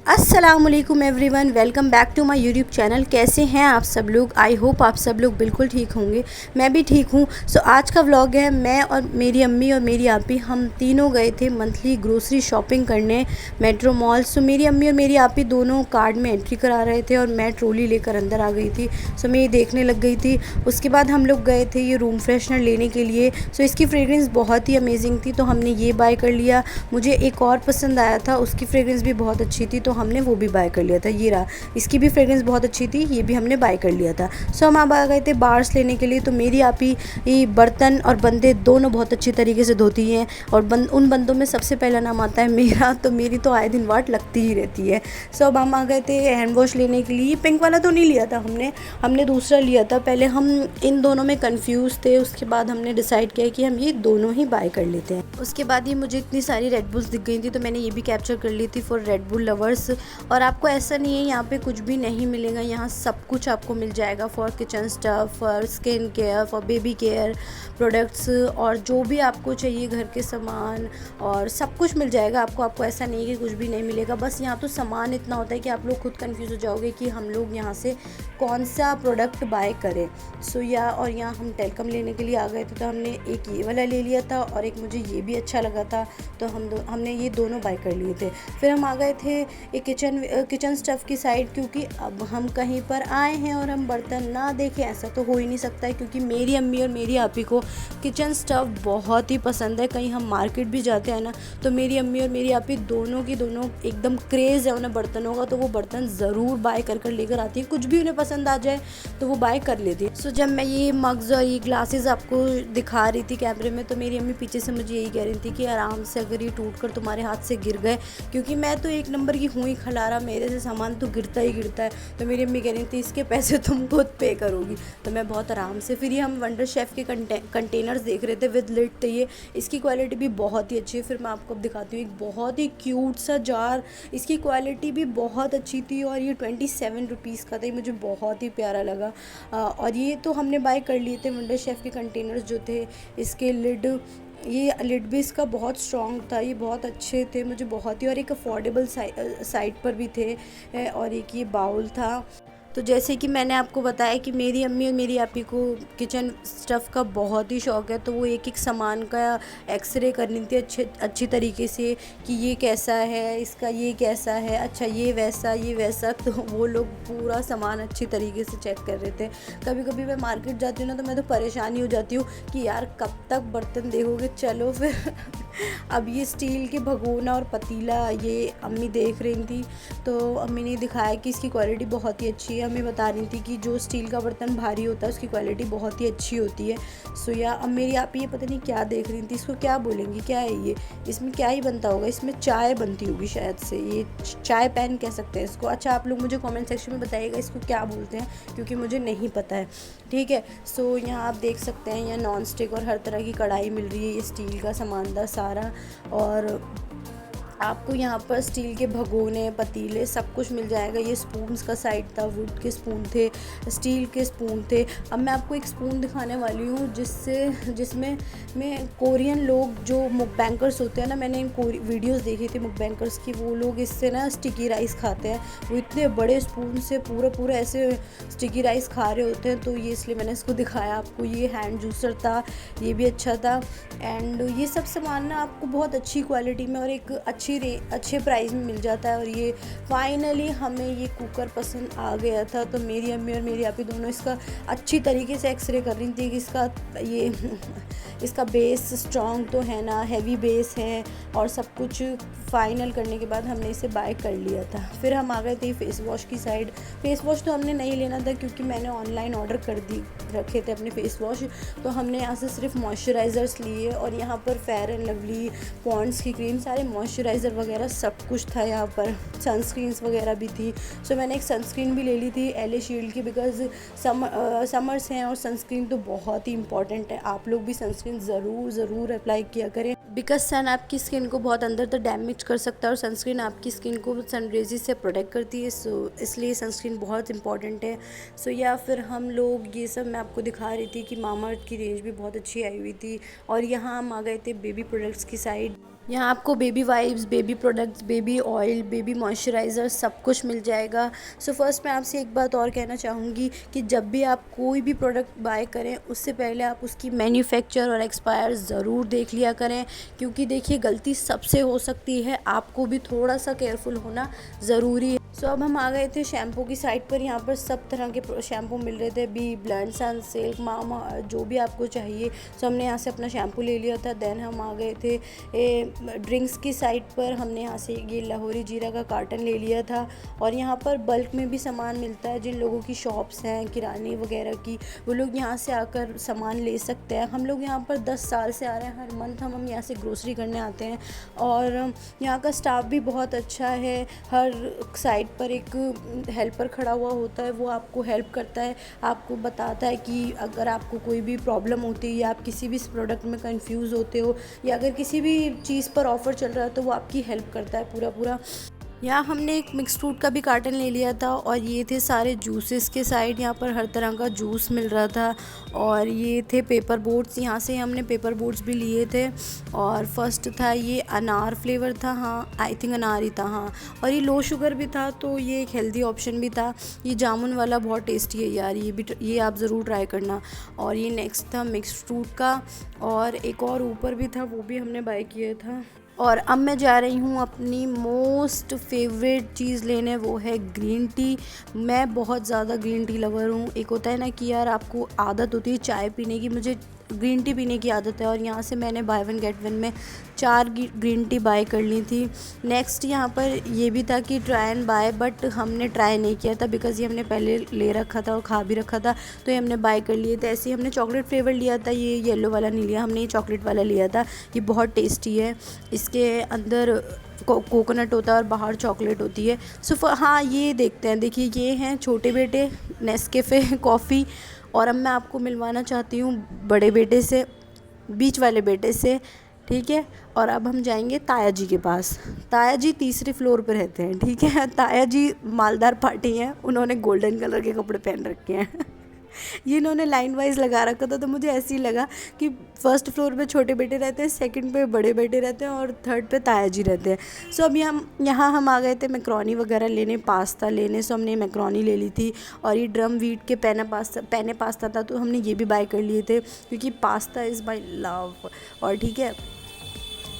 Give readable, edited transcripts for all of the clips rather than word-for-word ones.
अस्सलामुअलैकुम everyone, welcome back to my YouTube channel. कैसे हैं आप सब लोग? आई होप आप सब लोग बिल्कुल ठीक होंगे। मैं भी ठीक हूँ। सो आज का व्लॉग है, मैं और मेरी अम्मी और मेरी आपी हम तीनों गए थे मंथली ग्रोसरी शॉपिंग करने मेट्रो मॉल। सो मेरी अम्मी और मेरी आपी दोनों कार्ड में एंट्री करा रहे थे और मैं ट्रॉली लेकर अंदर आ गई थी। सो मैं ये देखने लग गई थी। उसके बाद हम लोग गए थे ये रूम फ्रेशनर लेने के लिए। सो इसकी फ्रेगरेंस बहुत ही अमेजिंग थी, तो हमने ये बाय कर लिया। मुझे एक और पसंद आया था, उसकी फ्रेगरेंस भी बहुत अच्छी थी, तो हमने वो भी बाय कर लिया था। ये रहा, इसकी भी फ्रेगरेंस बहुत अच्छी थी, ये भी हमने बाय कर लिया था। सो हम अब आ गए थे बार्स लेने के लिए। तो मेरी आपी ये बर्तन और बंदे दोनों बहुत अच्छी तरीके से धोती हैं, और उन बंदों में सबसे पहला नाम आता है मेरा, तो मेरी तो आए दिन वाट लगती ही रहती है। सो अब हम आ गए थे हैंड वॉश लेने के लिए। पिंक वाला तो नहीं लिया था हमने दूसरा लिया था। पहले हम इन दोनों में कंफ्यूज थे, उसके बाद हमने डिसाइड किया कि हम ये दोनों ही बाय कर लेते हैं। उसके बाद ये मुझे इतनी सारी रेड बुल्स दिख गई थी, तो मैंने ये भी कैप्चर कर ली थी फॉर रेड बुल लवर्स। और आपको ऐसा नहीं है यहाँ पे कुछ भी नहीं मिलेगा, यहाँ सब कुछ आपको मिल जाएगा for kitchen stuff, for skin care, for baby care products, और जो भी आपको चाहिए घर के सामान और सब कुछ मिल जाएगा आपको ऐसा नहीं है कि कुछ भी नहीं मिलेगा। बस यहाँ तो सामान इतना होता है कि आप लोग खुद कंफ्यूज हो जाओगे कि हम लोग यहाँ से कौन सा प्रोडक्ट बाय करें। सो और यहाँ हम टेलकम लेने के लिए आ गए थे, तो हमने एक ये वाला ले लिया था और एक मुझे ये भी अच्छा लगा था, तो हमने ये दोनों बाय कर लिए थे। फिर हम आ गए थे एक किचन स्टफ़ की साइड, क्योंकि अब हम कहीं पर आए हैं और हम बर्तन ना देखें ऐसा तो हो ही नहीं सकता है, क्योंकि मेरी अम्मी और मेरी आपी को किचन स्टफ़ बहुत ही पसंद है। कहीं हम मार्केट भी जाते हैं ना, तो मेरी अम्मी और मेरी आपी दोनों की दोनों एकदम क्रेज़ है उन्हें बर्तनों का, तो वो बर्तन ज़रूर बाय कर लेकर आती है। कुछ भी उन्हें पसंद आ जाए तो वो बाय कर लेती है। सो जब मैं ये मग्स और ये ग्लासेस आपको दिखा रही थी कैमरे में, तो मेरी अम्मी पीछे से मुझे यही कह रही थी कि आराम से, अगर ये टूट कर तुम्हारे हाथ से गिर गए, क्योंकि मैं तो एक नंबर की हुई खलारा, मेरे से सामान तो गिरता ही गिरता है। तो मेरी अम्मी कह रही थी इसके पैसे तुम खुद पे करोगी। तो मैं बहुत आराम से, फिर ये हम वंडर शेफ़ के कंटेनर्स देख रहे थे विद लिड, तो ये इसकी क्वालिटी भी बहुत ही अच्छी है। फिर मैं आपको अब दिखाती हूँ एक बहुत ही क्यूट सा जार, इसकी क्वालिटी भी बहुत अच्छी थी और ये 27 रुपीज़ का था। ये मुझे बहुत ही प्यारा लगा। और ये तो हमने बाय कर लिए थे वंडर शेफ़ के कंटेनर्स जो थे। इसके ये लिड भी इसका बहुत स्ट्रॉन्ग था, ये बहुत अच्छे थे मुझे बहुत ही, और एक अफोर्डेबल साइट पर भी थे। और एक ये बाउल था। तो जैसे कि मैंने आपको बताया कि मेरी अम्मी और मेरी आपी को किचन स्टफ़ का बहुत ही शौक़ है, तो वो एक सामान का एक्सरे करनी थी अच्छी तरीके से कि ये कैसा है, इसका ये कैसा है, अच्छा ये वैसा। तो वो लोग पूरा सामान अच्छी तरीके से चेक कर रहे थे। कभी कभी मैं मार्केट जाती हूँ ना, तो मैं तो परेशानी हो जाती हूँ कि यार कब तक बर्तन देखोगे, चलो फिर। अब ये स्टील के भगोना और पतीला ये अम्मी देख रही थी, तो अम्मी ने दिखाया कि इसकी क्वालिटी बहुत ही अच्छी है। हमें बता रही थी कि जो स्टील का बर्तन भारी होता है उसकी क्वालिटी बहुत ही अच्छी होती है। सो अब मेरी आप ये पता नहीं क्या देख रही थी, इसको क्या बोलेंगी, क्या है ये, इसमें क्या ही बनता होगा, इसमें चाय बनती होगी शायद से, ये चाय पैन कह सकते हैं इसको। अच्छा, आप लोग मुझे कमेंट सेक्शन में बताइएगा इसको क्या बोलते हैं, क्योंकि मुझे नहीं पता है। ठीक है। सो यहाँ आप देख सकते हैं, यहाँ नॉन स्टिक और हर तरह की कढ़ाई मिल रही है, ये स्टील का सामान था सारा, और आपको यहाँ पर स्टील के भगोने, पतीले सब कुछ मिल जाएगा। ये स्पून्स का साइड था, वुड के स्पून थे, स्टील के स्पून थे। अब मैं आपको एक स्पून दिखाने वाली हूँ जिसमें मैं कोरियन लोग जो मुकबैंकर्स होते हैं ना, मैंने वीडियोस देखी थी मुकबैंकर्स की, वो लोग इससे ना स्टिकी राइस खाते हैं। वो इतने बड़े स्पून से पूरा ऐसे स्टिकी राइस खा रहे होते हैं, तो ये इसलिए मैंने इसको दिखाया आपको। ये हैंड जूसर था, ये भी अच्छा था। एंड ये सब सामान ना आपको बहुत अच्छी क्वालिटी में और एक अच्छे प्राइस में मिल जाता है। और ये फाइनली हमें ये कुकर पसंद आ गया था, तो मेरी अम्मी और मेरी आपी दोनों इसका अच्छी तरीके से एक्सरे कर रही थी कि इसका बेस स्ट्रॉन्ग तो है ना, हैवी बेस है, और सब कुछ फाइनल करने के बाद हमने इसे बाय कर लिया था। फिर हम आ गए थे फेस वॉश की साइड। फेस वॉश तो हमने नहीं लेना था, क्योंकि मैंने ऑनलाइन ऑर्डर कर रखे थे अपने फेस वॉश, तो हमने यहाँ से सिर्फ मॉइस्चराइज़र्स लिए, और यहाँ पर फेयर एंड लवली, पॉन्ड्स की क्रीम, सारे मॉइस्चराइज़र वगैरह सब कुछ था। यहाँ पर सनस्क्रीन्स वगैरह भी थी। सो मैंने एक सनस्क्रीन भी ले ली थी LA शील्ड की, बिकॉज़ समर्स हैं और सनस्क्रीन तो बहुत ही इंपॉर्टेंट है। आप लोग भी सनस्क्रीन ज़रूर अप्लाई किया करें, बिकॉज सन आपकी स्किन को बहुत अंदर तक डैमेज कर सकता है, और सनस्क्रीन आपकी स्किन को सन रेजेस से प्रोटेक्ट करती है। सो इसलिए सनस्क्रीन बहुत इंपॉर्टेंट है। सो या फिर हम लोग ये सब मैं आपको दिखा रही थी कि मामा अर्थ की रेंज भी बहुत अच्छी आई हुई थी। और यहाँ हम आ गए थे बेबी प्रोडक्ट्स की साइड। यहाँ आपको baby wipes, baby products, baby oil, baby moisturiser सब कुछ मिल जाएगा। सो फर्स्ट मैं आपसे एक बात और कहना चाहूँगी कि जब भी आप कोई भी प्रोडक्ट बाय करें उससे पहले आप उसकी मैन्युफैक्चर और एक्सपायर ज़रूर देख लिया करें, क्योंकि देखिए गलती सबसे हो सकती है, आपको भी थोड़ा सा केयरफुल होना ज़रूरी है। सो अब हम आ गए थे शैम्पू की साइट पर। यहाँ पर सब तरह के शैम्पू मिल रहे थे, बी ब्लेंड, सनसिल्क, मामा, जो भी आपको चाहिए। सो हमने यहाँ से अपना शैम्पू ले लिया था। देन हम आ गए थे ड्रिंक्स की साइट पर। हमने यहाँ से ये लाहौरी जीरा का कार्टन ले लिया था। और यहाँ पर बल्क में भी सामान मिलता है। जिन लोगों की शॉप्स हैं किराने वगैरह की, वो लोग यहाँ से आकर सामान ले सकते हैं। हम लोग यहाँ पर 10 साल से आ रहे हैं, हर मंथ हम यहाँ से ग्रोसरी करने आते हैं। और यहाँ का स्टाफ भी बहुत अच्छा है। हर साइट पर एक हेल्पर खड़ा हुआ होता है, वो आपको हेल्प करता है, आपको बताता है कि अगर आपको कोई भी प्रॉब्लम होती है या आप किसी भी प्रोडक्ट में कंफ्यूज होते हो या अगर किसी भी चीज़ पर ऑफ़र चल रहा है तो वो आपकी हेल्प करता है पूरा। यहाँ हमने एक मिक्स फ्रूट का भी कार्टन ले लिया था। और ये थे सारे जूसेस के साइड, यहाँ पर हर तरह का जूस मिल रहा था। और ये थे पेपर बोट्स, यहाँ से हमने पेपर बोट्स भी लिए थे। और फर्स्ट था ये अनार फ्लेवर था, हाँ आई थिंक अनार ही था, हाँ। और ये लो शुगर भी था, तो ये एक हेल्दी ऑप्शन भी था। ये जामुन वाला बहुत टेस्टी है यार, ये आप ज़रूर ट्राई करना। और ये नेक्स्ट था मिक्स फ्रूट का, और एक और ऊपर भी था, वो भी हमने बाय किया था। और अब मैं जा रही हूँ अपनी मोस्ट फेवरेट चीज़ लेने, वो है ग्रीन टी। मैं बहुत ज़्यादा ग्रीन टी लवर हूँ। एक होता है ना कि यार आपको आदत होती है चाय पीने की, मुझे ग्रीन टी पीने की आदत है। और यहाँ से मैंने बाय वन गेट वन में 4 ग्रीन टी बाय कर ली थी। नेक्स्ट यहाँ पर ये भी था कि ट्राई एंड बाय, बट हमने ट्राई नहीं किया था बिकॉज़ ये हमने पहले ले रखा था और खा भी रखा था, तो ये हमने बाय कर लिए थे। ऐसे ही हमने चॉकलेट फ्लेवर लिया था, ये येलो वाला नहीं लिया हमने, ये चॉकलेट वाला लिया था। ये बहुत टेस्टी है, इसके अंदर कोकोनट होता है और बाहर चॉकलेट होती है। सो हाँ ये देखते हैं, देखिए ये हैं छोटे बेटे नेस्कैफ़े कॉफ़ी। और अब मैं आपको मिलवाना चाहती हूँ बड़े बेटे से, बीच वाले बेटे से, ठीक है। और अब हम जाएंगे ताया जी के पास। ताया जी तीसरे फ्लोर पर रहते हैं, ठीक है। ताया जी मालदार पार्टी हैं, उन्होंने गोल्डन कलर के कपड़े पहन रखे हैं। ये इन्होंने लाइन वाइज लगा रखा था, तो मुझे ऐसे ही लगा कि फर्स्ट फ्लोर पे छोटे बेटे रहते हैं, सेकंड पे बड़े बेटे रहते हैं और थर्ड पे ताया जी रहते हैं। सो अभी यहाँ हम आ गए थे मैक्रोनी वगैरह लेने, पास्ता लेने। सो हमने मैक्रोनी ले ली थी। और ये ड्रम व्हीट के पैने पास्ता था, तो हमने ये भी बाय कर लिए थे, क्योंकि पास्ता इज़ माई लव। और ठीक है,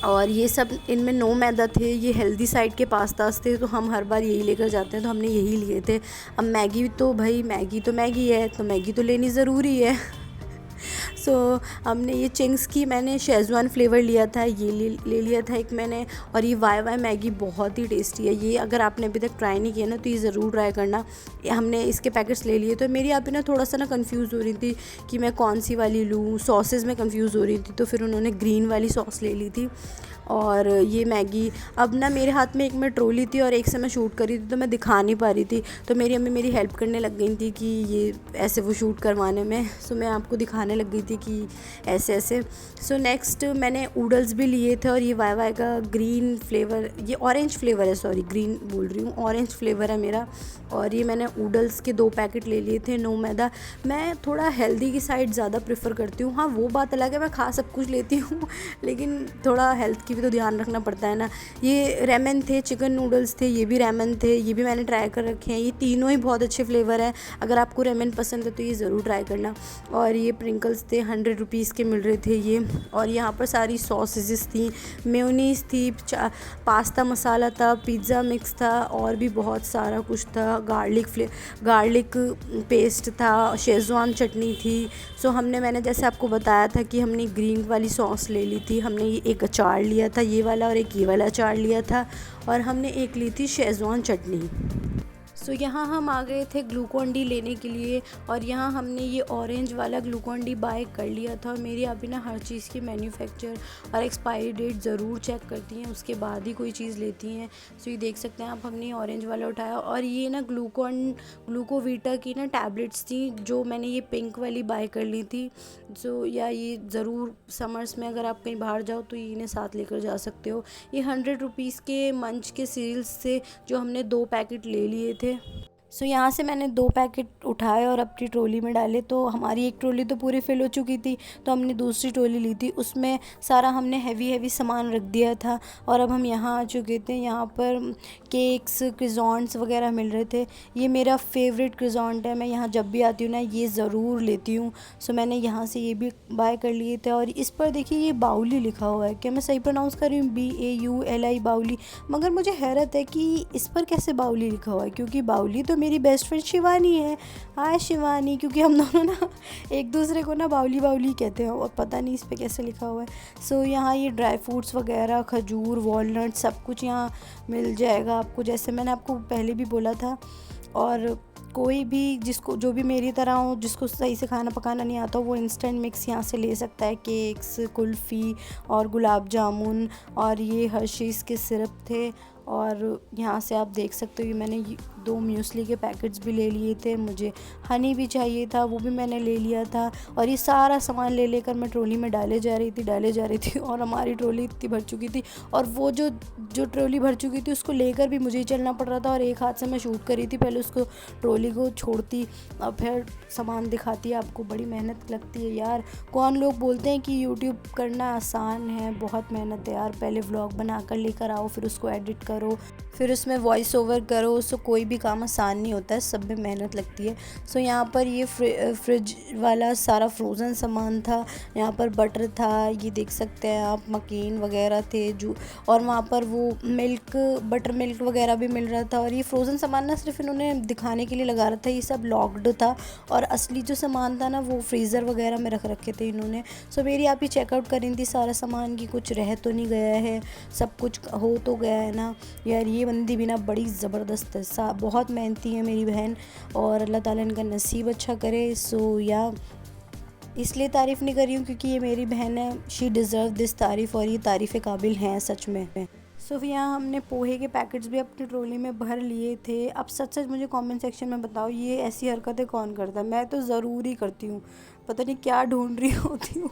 और ये सब इनमें नो मैदा थे, ये हेल्दी साइड के पास्तास थे, तो हम हर बार यही लेकर जाते हैं, तो हमने यही लिए थे। अब मैगी तो भाई मैगी है, तो मैगी तो लेनी ज़रूरी है। सो हमने ये चिंग्स की, मैंने शेज़वान फ्लेवर लिया था, ये ले लिया था एक मैंने। और ये वाई मैगी बहुत ही टेस्टी है, ये अगर आपने अभी तक ट्राई नहीं किया ना तो ये ज़रूर ट्राई करना। हमने इसके पैकेट्स ले लिए। तो मेरी आप ना थोड़ा सा ना कंफ्यूज हो रही थी कि मैं कौन सी वाली लूँ, सॉसेस में कंफ्यूज हो रही थी, तो फिर उन्होंने ग्रीन वाली सॉस ले ली थी। और ये मैगी, अब ना मेरे हाथ में एक में ट्रोली थी और एक से मैं शूट कर रही थी, तो मैं दिखा नहीं पा रही थी, तो मेरी अम्मी मेरी हेल्प करने लग गई थी कि ये ऐसे वो शूट करवाने में। सो मैं आपको दिखाने लग गई थी कि ऐसे ऐसे। सो नेक्स्ट मैंने ऊडल्स भी लिए थे, और ये वाई का ग्रीन फ्लेवर, ये ऑरेंज फ्लेवर है, सॉरी ग्रीन बोल रही हूँ, ऑरेंज फ्लेवर है मेरा। और ये मैंने ऊडल्स के 2 पैकेट ले लिए थे, नो मैदा। मैं थोड़ा हेल्दी की साइड ज़्यादा प्रेफर करती हूँ। हाँ वो बात अलग है, मैं खा सब कुछ लेती हूँ, लेकिन थोड़ा हेल्थ की भी तो ध्यान रखना पड़ता है ना। ये रेमन थे, चिकन नूडल्स थे, ये भी रेमन थे, ये भी मैंने ट्राई कर रखे हैं। ये तीनों ही बहुत अच्छे फ्लेवर हैं, अगर आपको रेमन पसंद है तो ये ज़रूर ट्राई करना। और ये प्रिंकल्स थे, 100 रुपीज़ के मिल रहे थे ये। और यहाँ पर सारी सॉसेजेस थी, मेयोनीज़ थी, पास्ता मसाला था, पिज़्ज़ा मिक्स था, और भी बहुत सारा कुछ था। गार्लिक पेस्ट था, शेज़वान चटनी थी। सो मैंने जैसे आपको बताया था कि हमने ग्रीन वाली सॉस ले ली थी, हमने ये एक अचार लिया था ये वाला, और एक ये वाला अचार लिया था, और हमने एक ली थी शेज़वान चटनी। सो यहाँ हम आ गए थे ग्लूकॉन डी लेने के लिए, और यहाँ हमने ये ऑरेंज वाला ग्लूकॉन डी बाय कर लिया था। और मेरी अभी ना हर चीज़ की मैन्युफैक्चर और एक्सपायरी डेट ज़रूर चेक करती हैं, उसके बाद ही कोई चीज़ लेती हैं। सो ये देख सकते हैं आप, हमने ऑरेंज वाला उठाया। और ये ना ग्लूकोवीटा की ना टैबलेट्स थी, जो मैंने ये पिंक वाली बाय कर ली थी। सो या ये ज़रूर समर्स में अगर आप कहीं बाहर जाओ तो ये इन्हें साथ लेकर जा सकते हो। ये 100 रुपीज़ के मंच के सीरियल्स से जो हमने 2 पैकेट ले लिए थे। सो यहाँ से मैंने 2 पैकेट उठाए और अपनी ट्रॉली में डाले। तो हमारी एक ट्रॉली तो पूरी फिल हो चुकी थी, तो हमने दूसरी ट्रॉली ली थी, उसमें सारा हमने हैवी सामान रख दिया था। और अब हम यहाँ आ चुके थे। यहाँ पर केक्स, क्रोissants वगैरह मिल रहे थे। ये मेरा फेवरेट क्रोissant है, मैं यहाँ जब भी आती हूँ ना ये ज़रूर लेती हूँ। सो मैंने यहाँ से ये भी बाय कर लिए थे। और इस पर देखिए ये बाउली लिखा हुआ है, क्या मैं सही प्रोनाउंस कर रही हूँ? BAULI बाउली। मगर मुझे हैरत है कि इस पर कैसे बाउली लिखा हुआ है, क्योंकि बाउली तो मेरी बेस्ट फ्रेंड शिवानी है। हाय शिवानी, क्योंकि हम दोनों ना एक दूसरे को ना बाउली बाउली कहते हैं, और पता नहीं इस पे कैसे लिखा हुआ है। सो यहाँ ये ड्राई फ्रूट्स वगैरह, खजूर, वॉलनट सब कुछ यहाँ मिल जाएगा आपको, जैसे मैंने आपको पहले भी बोला था। और कोई भी जिसको, जो भी मेरी तरह हो, जिसको सही से खाना पकाना नहीं आता, वो इंस्टेंट मिक्स यहाँ से ले सकता है। केक्स, कुल्फ़ी और गुलाब जामुन, और ये हर्शीज़ के सिरप थे। और यहाँ से आप देख सकते हो कि मैंने 2 म्यूसली के पैकेट्स भी ले लिए थे। मुझे हनी भी चाहिए था, वो भी मैंने ले लिया था। और ये सारा सामान ले लेकर मैं ट्रॉली में डाले जा रही थी और हमारी ट्रॉली इतनी भर चुकी थी, और वो जो ट्रॉली भर चुकी थी उसको लेकर भी मुझे ही चलना पड़ रहा था। और एक हाथ से मैं शूट कर रही थी, पहले उसको ट्रॉली को छोड़ती और फिर सामान दिखाती। आपको बड़ी मेहनत लगती है यार। कौन लोग बोलते हैं कि यूट्यूब करना आसान है, बहुत मेहनत है यार। पहले व्लॉग बना कर लेकर आओ, फिर उसको एडिट करो, फिर उसमें वॉइस ओवर करो। सो कोई भी काम आसान नहीं होता है, सब में मेहनत लगती है। सो यहाँ पर ये फ्रिज वाला सारा फ्रोज़न सामान था। यहाँ पर बटर था, ये देख सकते हैं आप, मकीन वगैरह थे जो, और वहाँ पर वो मिल्क, बटर मिल्क वगैरह भी मिल रहा था। और ये फ्रोज़न सामान ना सिर्फ इन्होंने दिखाने के लिए लगा रहा था, ये सब लॉक्ड था, और असली जो सामान था ना वो फ्रीज़र वगैरह में रख रखे थे इन्होंने। सो मेरी आप ही चेकआउट करी थी सारा सामान की, कुछ रह तो नहीं गया है, सब कुछ हो तो गया है ना यार। ये बंदी भी ना बड़ी ज़बरदस्त है, बहुत मेहनती है मेरी बहन, और अल्लाह ताला इनका नसीब अच्छा करे। सो या इसलिए तारीफ़ नहीं कर रही हूँ क्योंकि ये मेरी बहन है, शी डिज़र्व दिस तारीफ़, और ये तारीफ़ काबिल हैं सच में। सो यहाँ हमने पोहे के पैकेट्स भी अपनी ट्रॉली में भर लिए थे। अब सच मुझे कमेंट सेक्शन में बताओ, ये ऐसी हरकतें कौन करता है? मैं तो ज़रूर ही करती हूँ, पता नहीं क्या ढूंढ रही होती हूँ।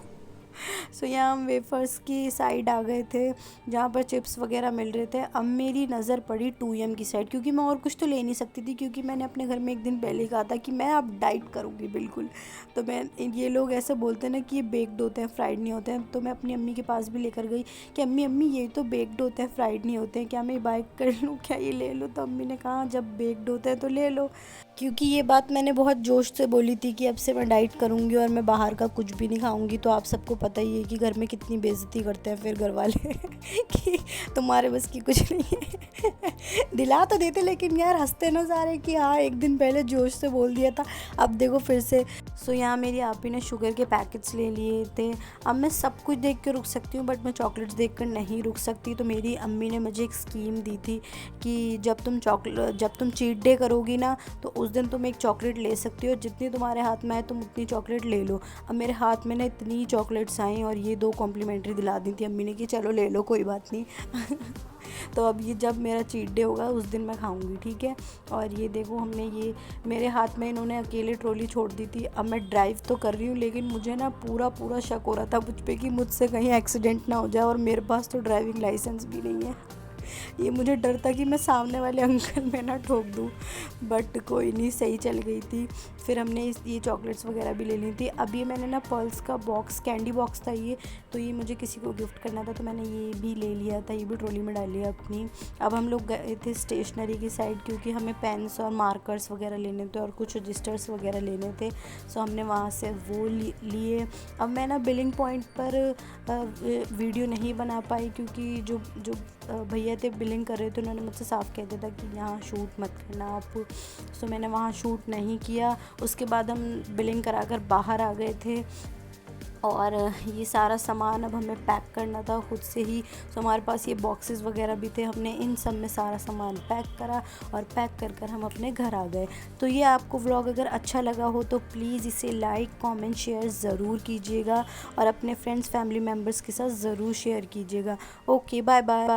सो यहाँ हम वेफर्स की साइड आ गए थे, जहाँ पर चिप्स वगैरह मिल रहे थे। अब मेरी नज़र पड़ी 2M की साइड, क्योंकि मैं और कुछ तो ले नहीं सकती थी, क्योंकि मैंने अपने घर में एक दिन पहले ही कहा था कि मैं अब डाइट करूँगी बिल्कुल। तो मैं, ये लोग ऐसे बोलते हैं ना कि ये बेक्ड होते हैं, फ्राइड नहीं होते हैं, तो मैं अपनी अम्मी के पास भी लेकर गई कि अम्मी ये तो बेक्ड होते हैं, फ्राइड नहीं होते हैं, क्या मैं बाय कर लूँ, क्या ये ले लूँ? तो अम्मी ने कहा जब बेक्ड होते हैं तो ले लो, क्योंकि ये बात मैंने बहुत जोश से बोली थी कि अब से मैं डाइट करूँगी और मैं बाहर का कुछ भी नहीं खाऊँगी। तो आप सबको पता ही है कि घर में कितनी बेइज्जती करते हैं फिर घर वाले कि तुम्हारे बस की कुछ नहीं है। दिला तो देते, लेकिन यार हंसते ना सारे कि हाँ एक दिन पहले जोश से बोल दिया था, अब देखो फिर से। सो यहाँ मेरी आपी ने शुगर के पैकेट्स ले लिए थे। अब मैं सब कुछ देख के रुक सकती हूँ, बट मैं चॉकलेट्स देख कर नहीं रुक सकती। तो मेरी अम्मी ने मुझे एक स्कीम दी थी कि जब तुम चीट डे करोगी ना, तो उस दिन तुम एक चॉकलेट ले सकती हो, जितनी तुम्हारे हाथ में आए तुम उतनी चॉकलेट ले लो। अब मेरे हाथ में ना इतनी चॉकलेट्स आई, और ये 2 कॉम्प्लीमेंट्री दिला दी थी अम्मी ने कि चलो ले लो कोई बात नहीं। तो अब ये जब मेरा चीट डे होगा उस दिन मैं खाऊंगी, ठीक है। और ये देखो, हमने ये मेरे हाथ में इन्होंने अकेले ट्रॉली छोड़ दी थी। अब मैं ड्राइव तो कर रही हूँ, लेकिन मुझे ना पूरा शक हो रहा था मुझ पे कि मुझसे कहीं एक्सीडेंट ना हो जाए, और मेरे पास तो ड्राइविंग लाइसेंस भी नहीं है। ये मुझे डर था कि मैं सामने वाले अंकल में ना ठोक दूँ, बट कोई नहीं, सही चल गई थी। फिर हमने ये चॉकलेट्स वगैरह भी ले ली थी। अब ये मैंने ना पर्ल्स का बॉक्स, कैंडी बॉक्स था ये, तो ये मुझे किसी को गिफ्ट करना था, तो मैंने ये भी ले लिया था, ये भी ट्रॉली में डाल लिया अपनी। अब हम लोग गए थे स्टेशनरी की साइड, क्योंकि हमें पेन्स और मार्कर्स वगैरह लेने थे और कुछ रजिस्टर्स वगैरह लेने थे। सो हमने वहाँ से वो लिए। अब मैं ना बिलिंग पॉइंट पर वीडियो नहीं बना पाई, क्योंकि जो भैया थे बिलिंग कर रहे थे, उन्होंने मुझसे साफ कह दिया था कि यहाँ शूट मत करना आप। सो मैंने वहाँ शूट नहीं किया। उसके बाद हम बिलिंग कराकर बाहर आ गए थे, और ये सारा सामान अब हमें पैक करना था खुद से ही। सो हमारे पास ये बॉक्सेस वगैरह भी थे, हमने इन सब में सारा सामान पैक करा, और पैक कर हम अपने घर आ गए। तो ये आपको व्लॉग अगर अच्छा लगा हो तो प्लीज़ इसे लाइक, कमेंट, शेयर ज़रूर कीजिएगा, और अपने फ्रेंड्स, फैमिली मेम्बर्स के साथ ज़रूर शेयर कीजिएगा। Okay, bye bye.